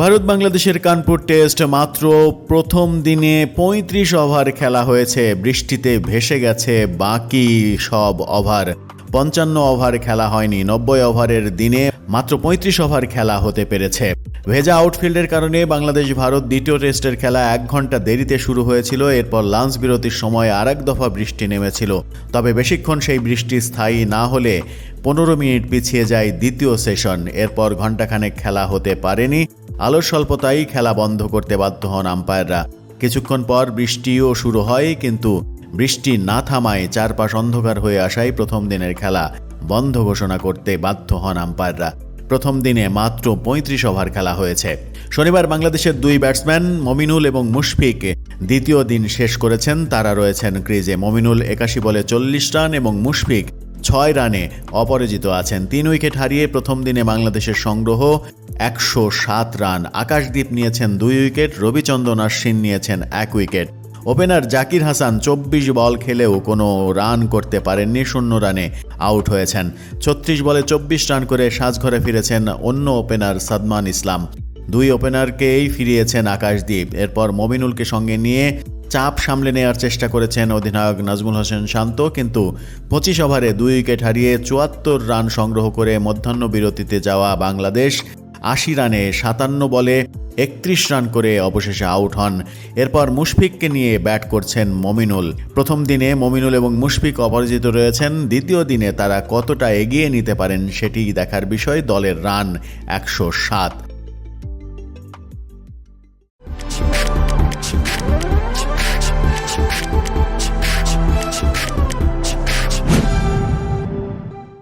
ভারত বাংলাদেশের কানপুর টেস্ট মাত্র প্রথম দিনে ৩৫ ওভার খেলা হয়েছে। বৃষ্টিতে ভেসে গেছে বাকি সব ওভার। ৫৫ ওভার খেলা হয়নি। ৯০ ওভারের দিনে মাত্র ৩৫ ওভার খেলা হতে পেরেছে। ভেজা আউটফিল্ডের কারণে বাংলাদেশ ভারত দ্বিতীয় টেস্টের খেলা ১ ঘন্টা দেরিতে শুরু হয়েছিল। এরপর লাঞ্চ বিরতির সময় আরেক দফা বৃষ্টি নেমেছিল। তবে বেশিক্ষণ সেই বৃষ্টি স্থায়ী না হলে ১৫ মিনিট পিছিয়ে যায় দ্বিতীয় সেশন। এরপর ঘণ্টাখানেক খেলা হতে পারেনি। আলোর স্বল্পতাই খেলা বন্ধ করতে বাধ্য হন আম্পায়াররা। কিছুক্ষণ পর বৃষ্টিও শুরু হয়, কিন্তু বৃষ্টি না থামায় চারপাশ অন্ধকার হয়ে আসায় প্রথম দিনের খেলা বন্ধ ঘোষণা করতে বাধ্য হন আম্পায়াররা। প্রথম দিনে মাত্র ৩৫ ওভার খেলা হয়েছে। শনিবার বাংলাদেশের দুই ব্যাটসম্যান মমিনুল এবং মুশফিক দ্বিতীয় দিন শেষ করেছেন। তারা রয়েছেন ক্রিজে। মমিনুল ৮১ বলে ৪০ রান এবং মুশফিক ৬ রানে অপরাজিত আছেন। ৩ উইকেট হারিয়ে প্রথম দিনে বাংলাদেশের সংগ্রহ ১০৭ রান। আকাশদীপ নিয়েছেন ২ উইকেট, রবিচন্দ্রন আশ্বিন নিয়েছেন ১ উইকেট। ওপেনার জাকির হাসান ২৪ বল খেলেও কোনো রান করতে পারেননি, ০ রানে আউট হয়েছেন। ৩৬ বলে ২৪ রান করে সাজঘরে ফিরেছেন অন্য ওপেনার সাদমান ইসলাম। দুই ওপেনারকেই ফিরিয়েছেন আকাশদীপ। এরপর মমিনুলকে সঙ্গে নিয়ে চাপ সামলে নেওয়ার চেষ্টা করেছেন অধিনায়ক নাজমুল হোসেন শান্ত, কিন্তু ২৫ ওভারে ২ উইকেট হারিয়ে ৭৪ রান সংগ্রহ করে মধ্যাহ্ন বিরতিতে যাওয়া বাংলাদেশ ৮০ রানে ৫৭ বলে ৩১ রান করে অবশেষে আউট হন। এরপর মুশফিককে নিয়ে ব্যাট করছেন মমিনুল। প্রথম দিনে মমিনুল এবং মুশফিক অপরাজিত রয়েছেন। দ্বিতীয় দিনে তারা কতটা এগিয়ে নিতে পারেন সেটি দেখার বিষয়। দলের রান ১০৭।